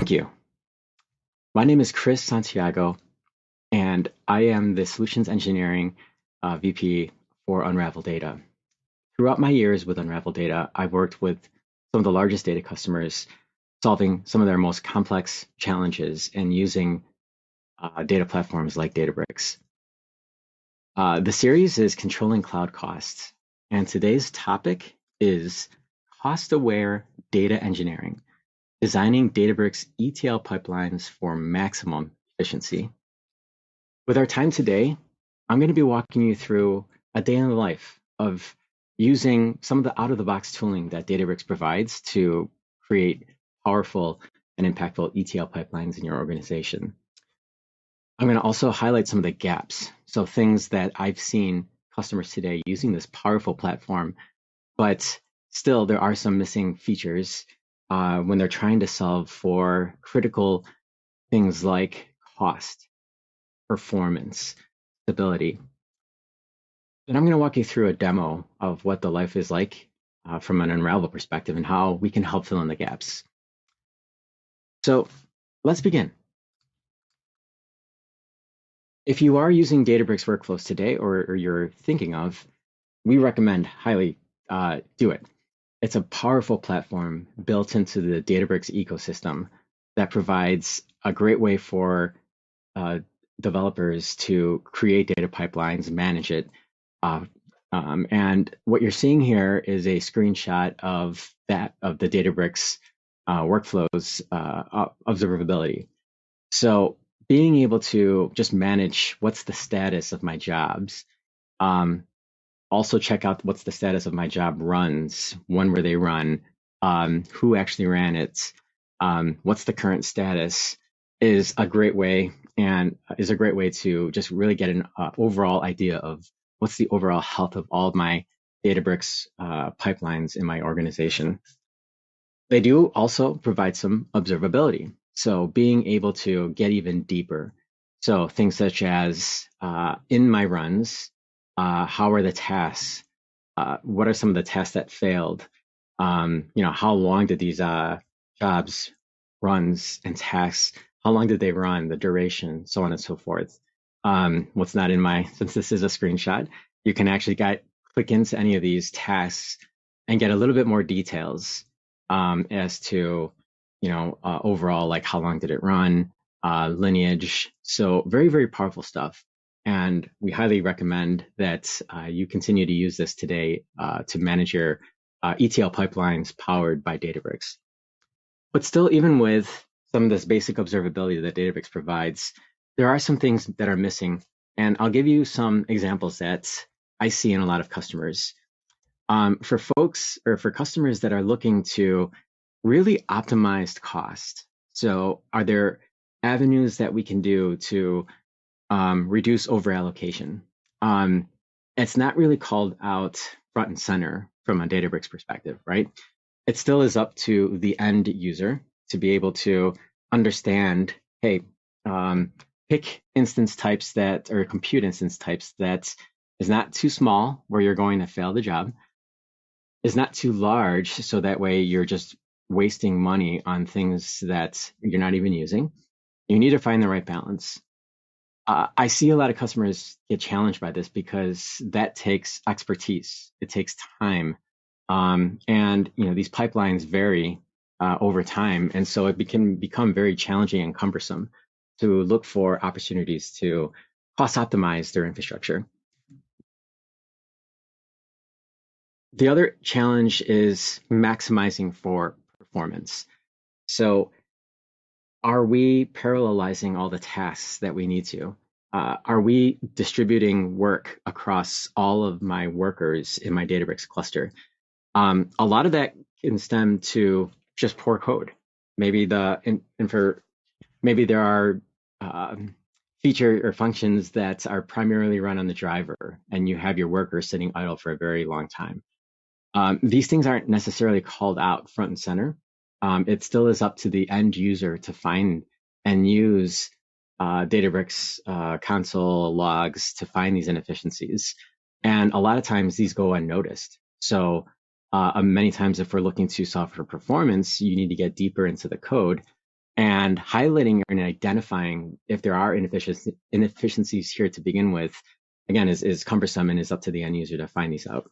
Thank you. My name is Chris Santiago, and I am the Solutions Engineering VP for Unravel Data. Throughout my years with Unravel Data, I've worked with some of the largest data customers, solving some of their most complex challenges and using data platforms like Databricks. The series is Controlling Cloud Costs, and today's topic is Cost-Aware Data Engineering, designing Databricks ETL pipelines for maximum efficiency. With our time today, I'm going to be walking you through a day in the life of using some of the out-of-the-box tooling that Databricks provides to create powerful and impactful ETL pipelines in your organization. I'm going to also highlight some of the gaps, so things that I've seen customers today using this powerful platform, but still there are some missing features when they're trying to solve for critical things like cost, performance, stability. Then I'm going to walk you through a demo of what the life is like from an Unravel perspective and how we can help fill in the gaps. So let's begin. If you are using Databricks workflows today or you're thinking of, we recommend highly do it. It's a powerful platform built into the Databricks ecosystem that provides a great way for developers to create data pipelines, manage it. And what you're seeing here is a screenshot of the Databricks workflows observability. So being able to just manage what's the status of my jobs, also check out what's the status of my job runs, when were they run, who actually ran it, what's the current status, is a great way to just really get an overall idea of what's the overall health of all of my Databricks pipelines in my organization. They do also provide some observability. So being able to get even deeper. So things such as in my runs, how are the tasks? What are some of the tasks that failed? How long did these jobs, runs, and tasks, how long did they run, the duration, so on and so forth. What's not in since this is a screenshot, you can actually click into any of these tasks and get a little bit more details as to, overall, like how long did it run, lineage. So very, very powerful stuff. And we highly recommend that you continue to use this today to manage your ETL pipelines powered by Databricks. But still, even with some of this basic observability that Databricks provides, there are some things that are missing. And I'll give you some examples that I see in a lot of customers. For customers that are looking to really optimize cost. So are there avenues that we can do to reduce overallocation? It's not really called out front and center from a Databricks perspective, right? It still is up to the end user to be able to understand, hey, pick instance types or compute instance types that is not too small where you're going to fail the job, is not too large so that way you're just wasting money on things that you're not even using. You need to find the right balance. I see a lot of customers get challenged by this because that takes expertise. It takes time. And these pipelines vary over time. And so it can become very challenging and cumbersome to look for opportunities to cost optimize their infrastructure. The other challenge is maximizing for performance. So are we parallelizing all the tasks that we need to? Are we distributing work across all of my workers in my Databricks cluster? A lot of that can stem to just poor code. Maybe maybe there are feature or functions that are primarily run on the driver, and you have your workers sitting idle for a very long time. These things aren't necessarily called out front and center. It still is up to the end user to find and use Databricks console logs to find these inefficiencies. And a lot of times these go unnoticed. So many times if we're looking to solve for performance, you need to get deeper into the code and highlighting and identifying if there are inefficiencies here to begin with, again, is cumbersome and is up to the end user to find these out.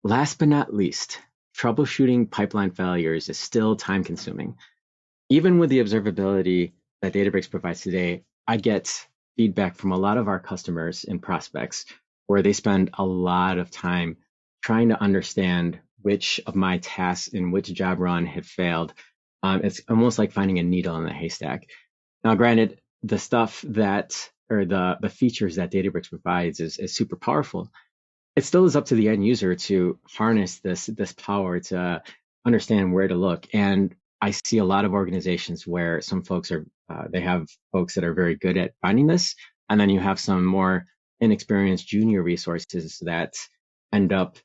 Last but not least, troubleshooting pipeline failures is still time consuming. Even with the observability that Databricks provides today, I get feedback from a lot of our customers and prospects where they spend a lot of time trying to understand which of my tasks in which job run had failed. It's almost like finding a needle in a haystack. Now, granted, the stuff that, or the features that Databricks provides is super powerful. It still is up to the end user to harness this power to understand where to look. And I see a lot of organizations where some folks are they have folks that are very good at finding this, and then you have some more inexperienced junior resources that end up,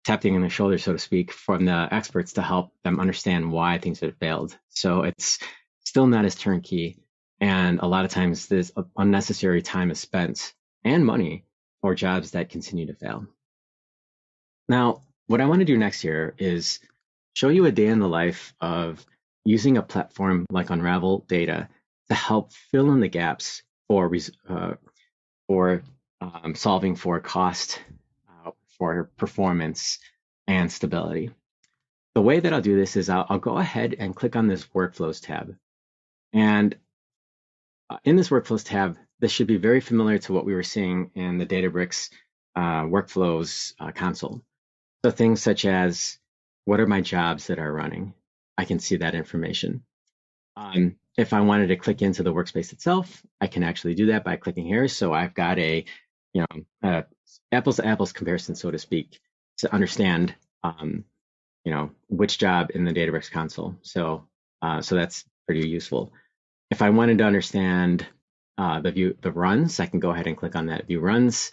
tapping in the shoulder, so to speak, from the experts to help them understand why things have failed. So it's still not as turnkey, and a lot of times this unnecessary time is spent and money for jobs that continue to fail. Now, what I want to do next here is show you a day in the life of using a platform like Unravel Data to help fill in the gaps for solving for cost, for performance, and stability. The way that I'll do this is I'll go ahead and click on this Workflows tab. And in this Workflows tab, this should be very familiar to what we were seeing in the Databricks Workflows console. So things such as, what are my jobs that are running? I can see that information. If I wanted to click into the workspace itself, I can actually do that by clicking here. So I've got a, apples to apples comparison, so to speak, to understand, which job in the Databricks console. So that's pretty useful. If I wanted to understand the runs, I can go ahead and click on that view runs.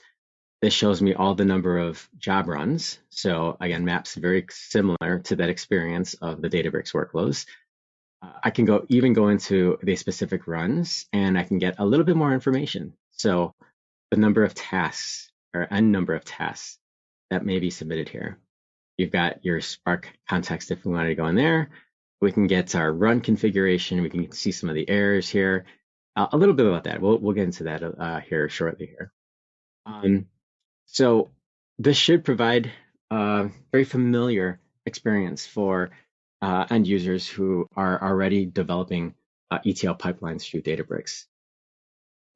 This shows me all the number of job runs. So again, maps very similar to that experience of the Databricks workflows. I can go into the specific runs, and I can get a little bit more information. So the number of tasks or n number of tasks that may be submitted here. You've got your Spark context if we wanted to go in there. We can get our run configuration. We can see some of the errors here. A little bit about that. We'll get into that here shortly here. So this should provide a very familiar experience for end users who are already developing ETL pipelines through Databricks.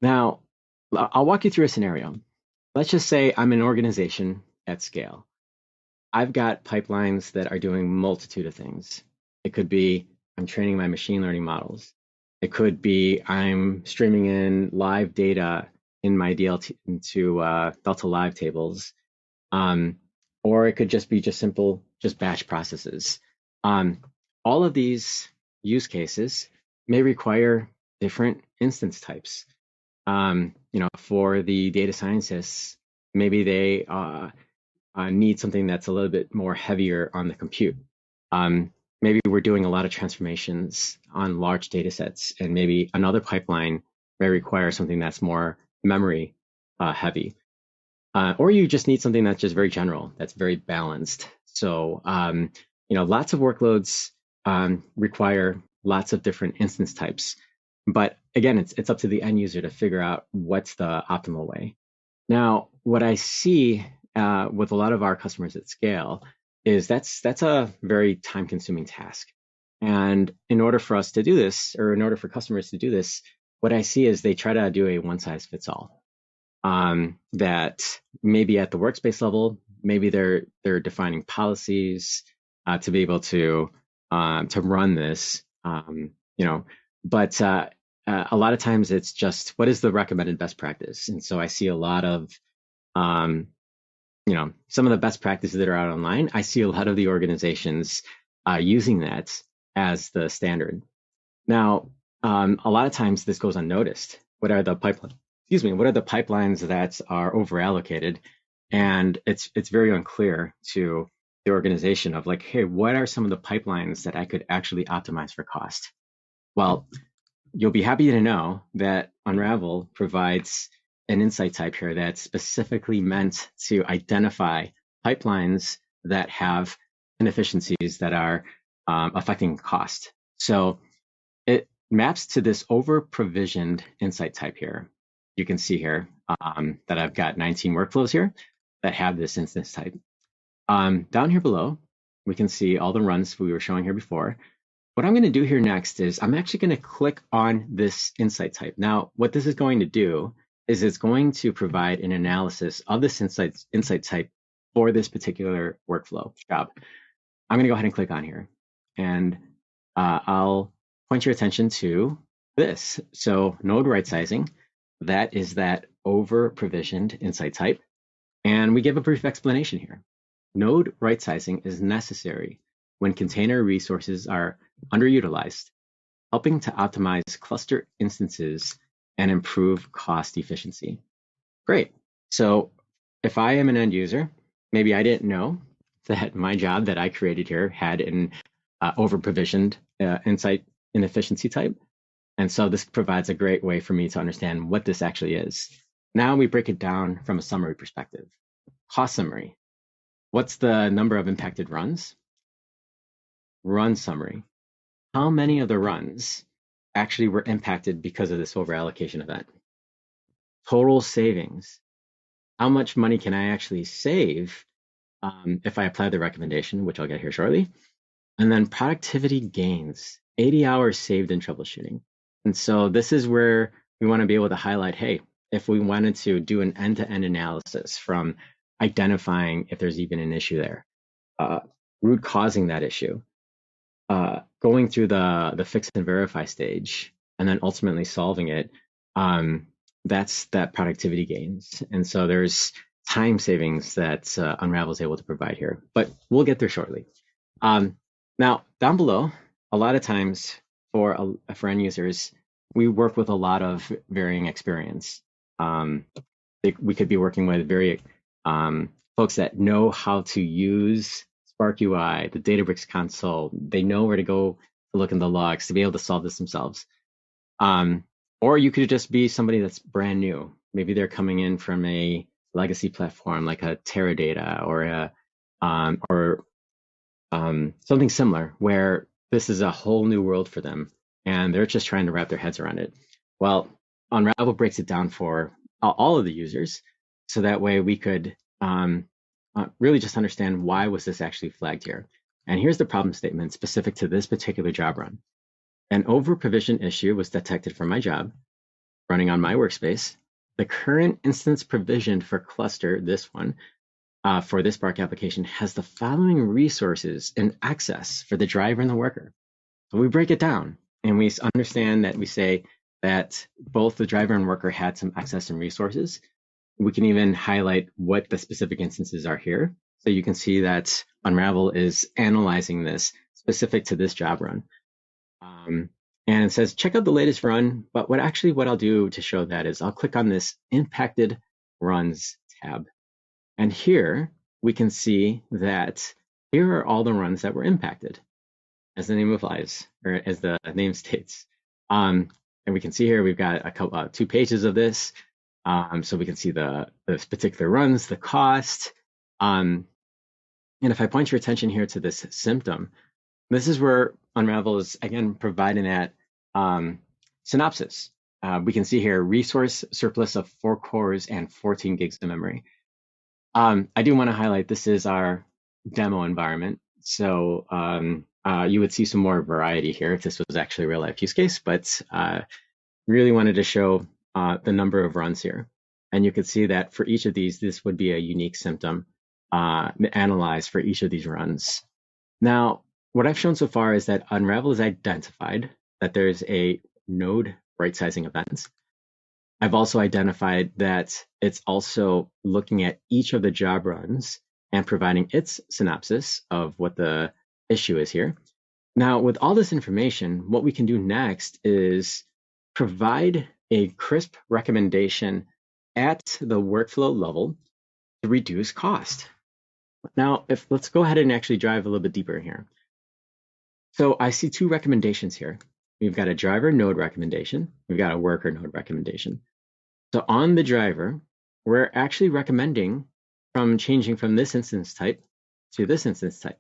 Now, I'll walk you through a scenario. Let's just say I'm an organization at scale. I've got pipelines that are doing a multitude of things. It could be I'm training my machine learning models. It could be I'm streaming in live data in my DLT into Delta Live tables, or it could just be simple batch processes. All of these use cases may require different instance types. For the data scientists, maybe they need something that's a little bit more heavier on the compute. Maybe we're doing a lot of transformations on large data sets, and maybe another pipeline may require something that's more memory heavy. Or you just need something that's just very general, that's very balanced. So, lots of workloads require lots of different instance types. But again, it's up to the end user to figure out what's the optimal way. Now, what I see with a lot of our customers at scale is that's a very time-consuming task. And in order for us to do this, or in order for customers to do this, what I see is they try to do a one-size-fits-all. That maybe at the workspace level, maybe they're defining policies to be able to run this, but a lot of times it's just what is the recommended best practice. And so I see a lot of some of the best practices that are out online. I see a lot of the organizations using that as the standard. Now, a lot of times this goes unnoticed. What are the pipelines that are over allocated? And it's very unclear to the organization of like, hey, what are some of the pipelines that I could actually optimize for cost? Well, you'll be happy to know that Unravel provides an insight type here that's specifically meant to identify pipelines that have inefficiencies that are affecting cost. So it maps to this over-provisioned insight type here. You can see here that I've got 19 workflows here that have this instance type. Down here below, we can see all the runs we were showing here before. What I'm going to do here next is I'm actually going to click on this insight type. Now, what this is going to do is it's going to provide an analysis of this insight type for this particular workflow job. I'm going to go ahead and click on here, and I'll point your attention to this. So node right sizing, that is that over provisioned insight type. And we give a brief explanation here. Node right sizing is necessary when container resources are underutilized, helping to optimize cluster instances and improve cost efficiency. Great. So if I am an end user, maybe I didn't know that my job that I created here had an over-provisioned insight inefficiency type. And so this provides a great way for me to understand what this actually is. Now we break it down from a summary perspective. Cost summary. What's the number of impacted runs? Run summary. How many of the runs actually were impacted because of this overallocation event? Total savings. How much money can I actually save if I apply the recommendation, which I'll get here shortly? And then productivity gains, 80 hours saved in troubleshooting. And so this is where we want to be able to highlight, hey, if we wanted to do an end-to-end analysis from identifying if there's even an issue there, root causing that issue, going through the fix and verify stage, and then ultimately solving it, that's that productivity gains. And so there's time savings that Unravel is able to provide here, but we'll get there shortly. Now, down below, a lot of times for end users, we work with a lot of varying experience. We could be working with very folks that know how to use Spark UI, the Databricks console. They know where to go to look in the logs to be able to solve this themselves. Or you could just be somebody that's brand new. Maybe they're coming in from a legacy platform like a Teradata or something similar, where this is a whole new world for them, and they're just trying to wrap their heads around it. Well, Unravel breaks it down for all of the users, so that way we could really just understand why was this actually flagged here. And here's the problem statement specific to this particular job run. An over-provision issue was detected for my job running on my workspace. The current instance provisioned for cluster, this one, for this Spark application has the following resources in access for the driver and the worker. So we break it down and we understand that we say that both the driver and worker had some access and resources. We can even highlight what the specific instances are here. So you can see that Unravel is analyzing this specific to this job run. And it says, check out the latest run. But what I'll do to show that is I'll click on this impacted runs tab. And here we can see that here are all the runs that were impacted, as the name implies, or as the name states. And we can see here we've got a couple, 2 pages of this. So we can see the particular runs, the cost. And if I point your attention here to this symptom, this is where Unravel is, again, providing that synopsis. We can see here resource surplus of 4 cores and 14 gigs of memory. I do want to highlight this is our demo environment. So you would see some more variety here if this was actually a real life use case, but really wanted to show the number of runs here. And you could see that for each of these, this would be a unique symptom analyzed for each of these runs. Now, what I've shown so far is that Unravel has identified that there's a node right sizing event. I've also identified that it's also looking at each of the job runs and providing its synopsis of what the issue is here. Now, with all this information, what we can do next is provide a crisp recommendation at the workflow level to reduce cost. Now, let's go ahead and actually dive a little bit deeper in here. So I see 2 recommendations here. We've got a driver node recommendation. We've got a worker node recommendation. So on the driver, we're actually recommending changing from this instance type to this instance type.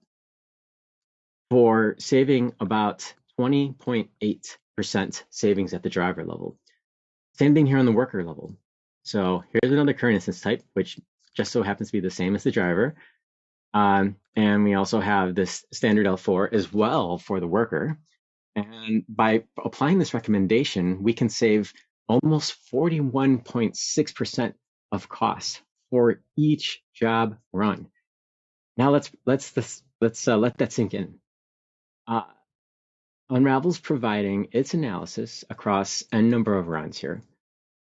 for saving about 20.8% savings at the driver level. Same thing here on the worker level. So here's another current instance type, which just so happens to be the same as the driver. And we also have this standard L4 as well for the worker. And by applying this recommendation, we can save almost 41.6% of cost for each job run. Now let's let that sink in. Unravel's providing its analysis across n number of runs here.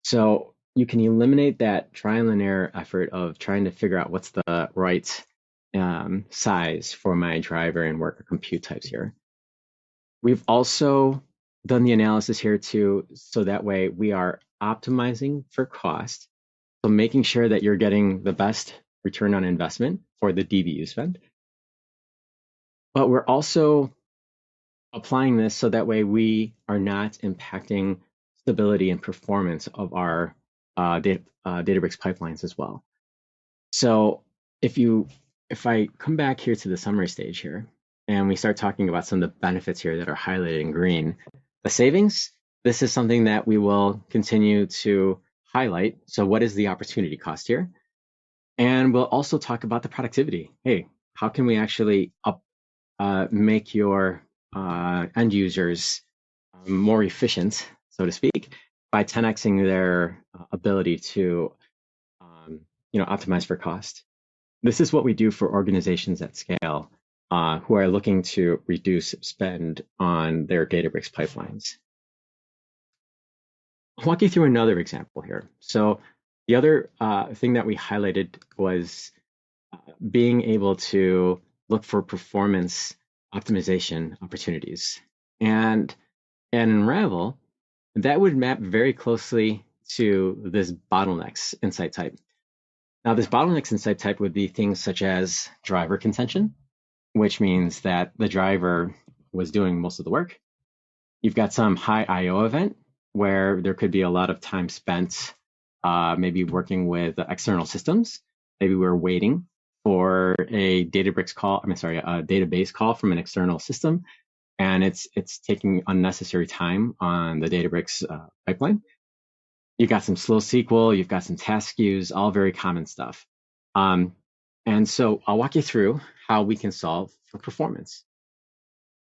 So you can eliminate that trial and error effort of trying to figure out what's the right size for my driver and worker compute types here. We've also done the analysis here too, so that way we are optimizing for cost. So making sure that you're getting the best return on investment for the DBU spend. But we're also applying this so that way we are not impacting stability and performance of our Databricks pipelines as well. So if I come back here to the summary stage here, and we start talking about some of the benefits here that are highlighted in green, the savings, this is something that we will continue to highlight. So what is the opportunity cost here? And we'll also talk about the productivity. Hey, how can we actually make your end users more efficient, so to speak, by 10xing their ability to optimize for cost. This is what we do for organizations at scale who are looking to reduce spend on their Databricks pipelines. I'll walk you through another example here. So the other thing that we highlighted was being able to look for performance optimization opportunities. And in Unravel, that would map very closely to this bottlenecks insight type. Now, this bottlenecks insight type would be things such as driver contention, which means that the driver was doing most of the work. You've got some high I/O event where there could be a lot of time spent maybe working with external systems. Maybe we're waiting for a Databricks call, a database call from an external system, and it's taking unnecessary time on the Databricks pipeline. You've got some slow SQL, you've got some task queues, all very common stuff. And so I'll walk you through how we can solve for performance.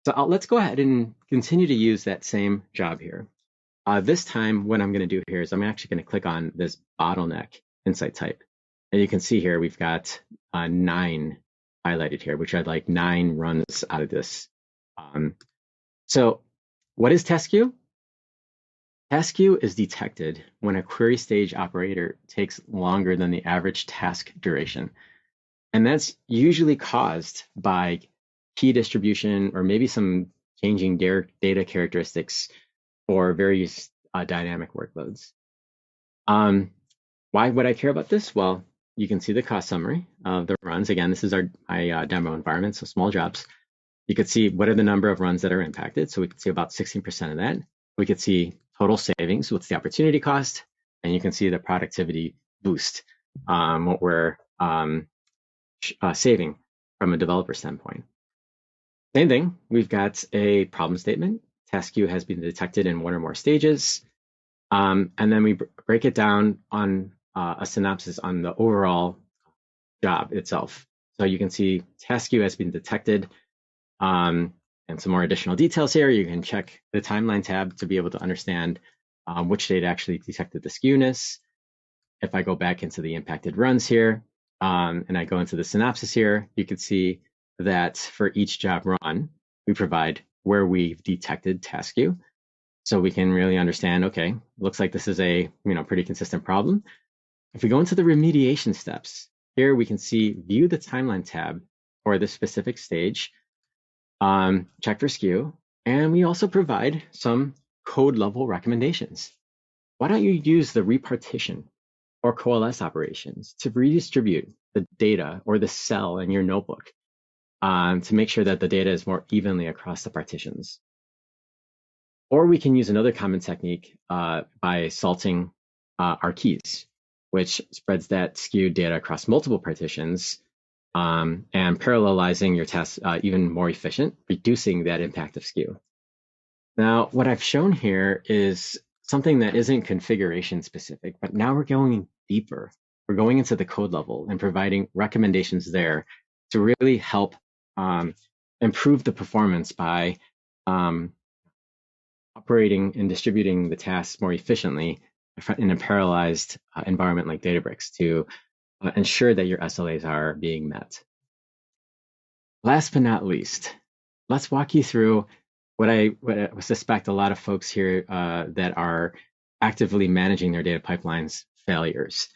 So let's go ahead and continue to use that same job here. This time, what I'm going to do here is I'm actually going to click on this bottleneck insight type. And you can see here, we've got 9 highlighted here, which I'd like 9 runs out of this. So what is task queue? Task queue is detected when a query stage operator takes longer than the average task duration. And that's usually caused by key distribution or maybe some changing data characteristics for various dynamic workloads. Why would I care about this? Well, you can see the cost summary of the runs. Again, this is my demo environment, so small jobs. You could see what are the number of runs that are impacted. So we can see about 16% of that. We could see total savings, what's the opportunity cost, and you can see the productivity boost, what we're saving from a developer standpoint. Same thing, we've got a problem statement. Task queue has been detected in 1 or more stages. And then we break it down on a synopsis on the overall job itself. So you can see task queue has been detected. And some more additional details here. You can check the timeline tab to be able to understand which data actually detected the skewness. If I go back into the impacted runs here, and I go into the synopsis here, you can see that for each job run, we provide where we've detected task queue. So we can really understand, okay, looks like this is a pretty consistent problem. If we go into the remediation steps, here we can see view the timeline tab for this specific stage, check for skew, and we also provide some code level recommendations. Why don't you use the repartition or coalesce operations to redistribute the data or the cell in your notebook to make sure that the data is more evenly across the partitions? Or we can use another common technique by salting our keys, which spreads that skewed data across multiple partitions and parallelizing your tests even more efficient, reducing that impact of skew. Now, what I've shown here is something that isn't configuration specific, but now we're going deeper. We're going into the code level and providing recommendations there to really help improve the performance by operating and distributing the tasks more efficiently in a parallelized environment like Databricks to ensure that your SLAs are being met. Last but not least, let's walk you through what I suspect a lot of folks here that are actively managing their data pipelines failures.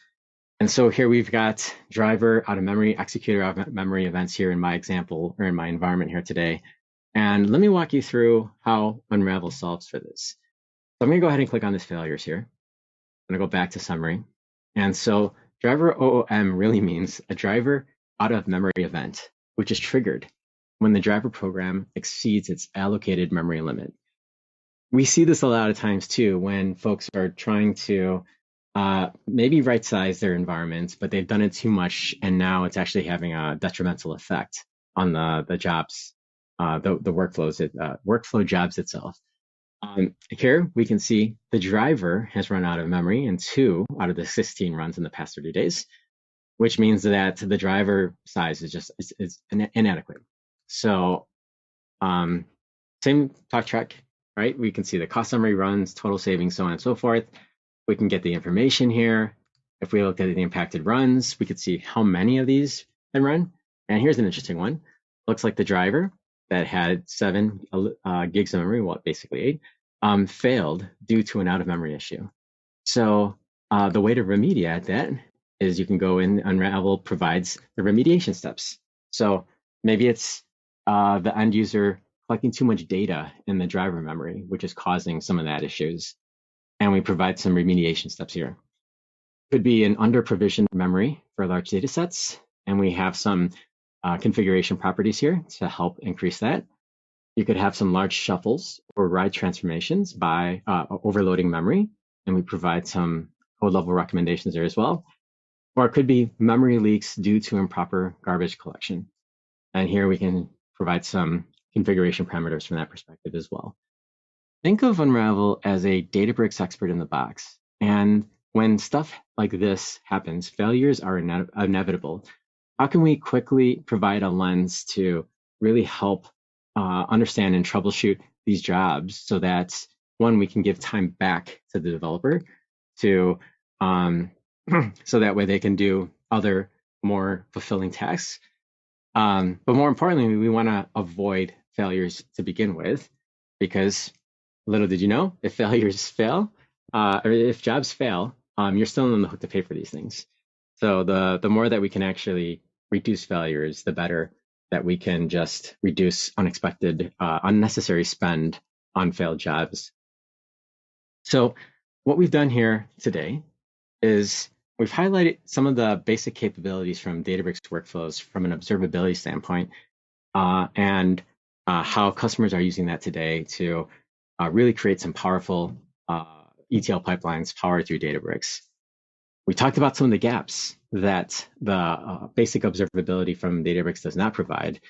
And so here we've got driver out of memory, executor out of memory events here in my example or in my environment here today. And let me walk you through how Unravel solves for this. So I'm going to go ahead and click on this failures here. I'm going to go back to summary. And so driver OOM really means a driver out of memory event, which is triggered when the driver program exceeds its allocated memory limit. We see this a lot of times too when folks are trying to maybe right size their environments, but they've done it too much and now it's actually having a detrimental effect on the jobs, the workflows, workflow jobs itself. Here we can see the driver has run out of memory and 2 out of the 16 runs in the past 30 days, which means that the driver size is inadequate. So same talk track, right? We can see the cost summary runs, total savings, so on and so forth. We can get the information here. If we look at the impacted runs, we could see how many of these have run. And here's an interesting one. Looks like the driver that had 7 gigs of memory, well, basically 8, failed due to an out of memory issue. So the way to remediate that is you can go in, Unravel provides the remediation steps. So maybe it's the end user collecting too much data in the driver memory, which is causing some of that issues. And we provide some remediation steps here. Could be an under-provisioned memory for large data sets, and we have some configuration properties here to help increase that. You could have some large shuffles or ride transformations by overloading memory, and we provide some code-level recommendations there as well. Or it could be memory leaks due to improper garbage collection. And here we can provide some configuration parameters from that perspective as well. Think of Unravel as a Databricks expert in the box. And when stuff like this happens, failures are inevitable. How can we quickly provide a lens to really help understand and troubleshoot these jobs so that, one, we can give time back to the developer to so that way they can do other more fulfilling tasks. But more importantly, we want to avoid failures to begin with, because little did you know, if failures fail, or if jobs fail, you're still on the hook to pay for these things. So the more that we can actually reduce failures, the better that we can just reduce unexpected, unnecessary spend on failed jobs. So what we've done here today is we've highlighted some of the basic capabilities from Databricks workflows from an observability standpoint, and how customers are using that today to really create some powerful ETL pipelines powered through Databricks. We talked about some of the gaps that the basic observability from Databricks does not provide.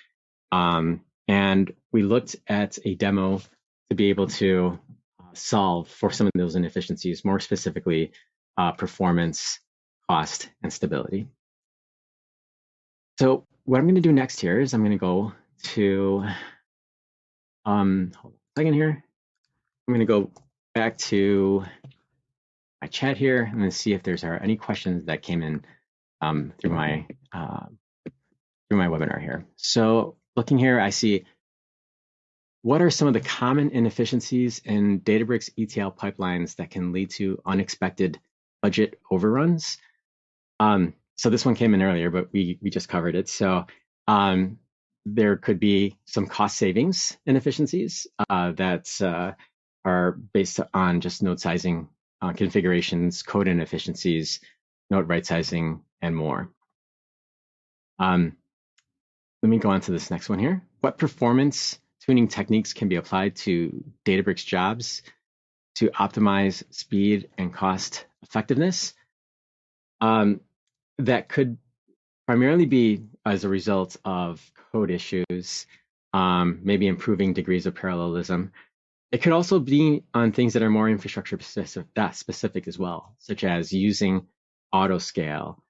And we looked at a demo to be able to solve for some of those inefficiencies, more specifically performance, cost, and stability. So what I'm going to do next here is I'm going to go to, hold on a second here. I'm going to go back to my chat here. I'm going to see if there's any questions that came in through my webinar here. So looking here, I see, what are some of the common inefficiencies in Databricks ETL pipelines that can lead to unexpected budget overruns? So this one came in earlier, but we just covered it. So there could be some cost savings inefficiencies that are based on just node sizing configurations, code inefficiencies, node right sizing, and more. Let me go on to this next one here. What performance tuning techniques can be applied to Databricks jobs to optimize speed and cost effectiveness? That could primarily be as a result of code issues, maybe improving degrees of parallelism. It could also be on things that are more infrastructure specific as well, such as using auto scale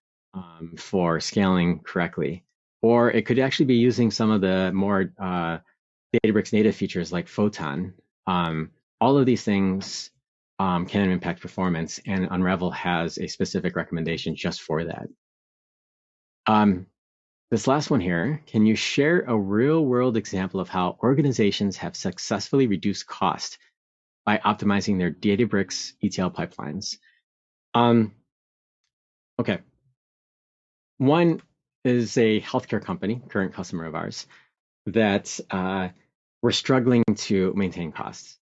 for scaling correctly. Or it could actually be using some of the more Databricks native features like Photon. All of these things can impact performance, and Unravel has a specific recommendation just for that. This last one here, can you share a real world example of how organizations have successfully reduced cost by optimizing their Databricks ETL pipelines? Okay. One is a healthcare company, current customer of ours, that we're struggling to maintain costs.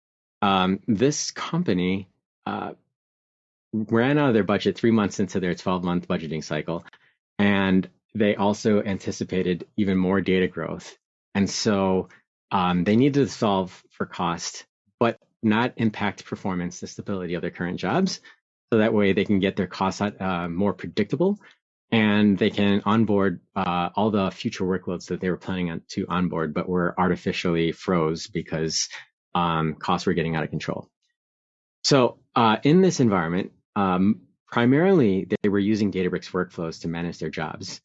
This company ran out of their budget 3 months into their 12-month budgeting cycle, and they also anticipated even more data growth. And so they needed to solve for cost, but not impact performance, the stability of their current jobs. So that way they can get their costs more predictable, and they can onboard all the future workloads that they were planning to onboard, but were artificially froze because costs were getting out of control. So in this environment, primarily they were using Databricks workflows to manage their jobs.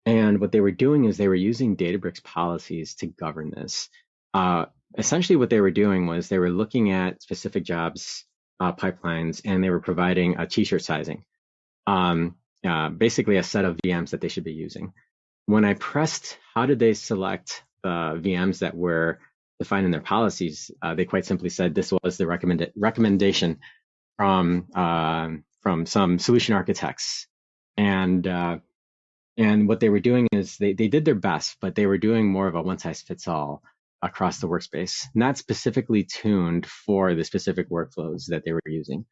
And what they were doing is they were using Databricks policies to govern this. Essentially, what they were doing was they were looking at specific jobs pipelines, and they were providing a t-shirt sizing, basically a set of VMs that they should be using. When I pressed how did they select the VMs that were defined in their policies, they quite simply said this was the recommendation from some solution architects. And what they were doing is they did their best, but they were doing more of a one-size-fits-all across the workspace, not specifically tuned for the specific workflows that they were using.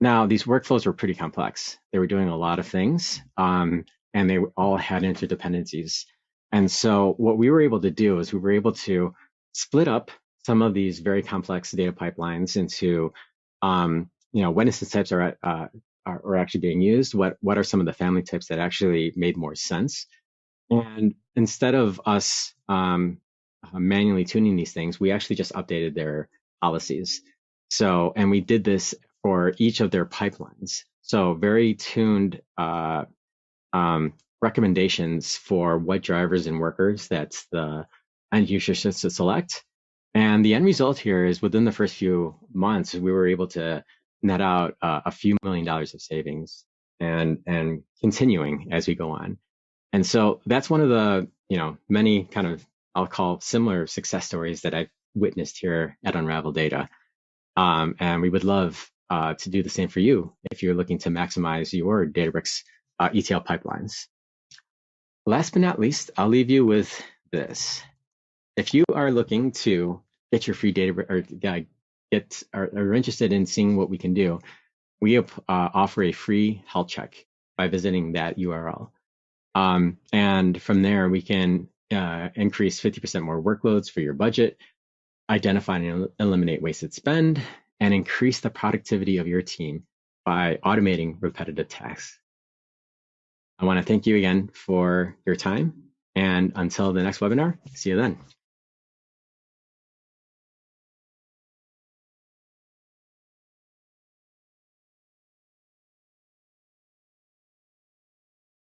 Now, these workflows were pretty complex. They were doing a lot of things, and they all had interdependencies. And so what we were able to do is we were able to split up some of these very complex data pipelines into, what instance types are actually being used, what are some of the family types that actually made more sense. And instead of us manually tuning these things, we actually just updated their policies. So, and we did this for each of their pipelines. So very tuned recommendations for what drivers and workers that the end user should select. And the end result here is within the first few months, we were able to net out a few $1 million of savings, and continuing as we go on. And so that's one of the many kind of, I'll call, similar success stories that I've witnessed here at Unravel Data. And we would love to do the same for you if you're looking to maximize your Databricks ETL pipelines. Last but not least, I'll leave you with this. If you are looking to get your free data, or are interested in seeing what we can do, we offer a free health check by visiting that URL. And from there, we can increase 50% more workloads for your budget, identify and eliminate wasted spend, and increase the productivity of your team by automating repetitive tasks. I want to thank you again for your time, and until the next webinar, see you then.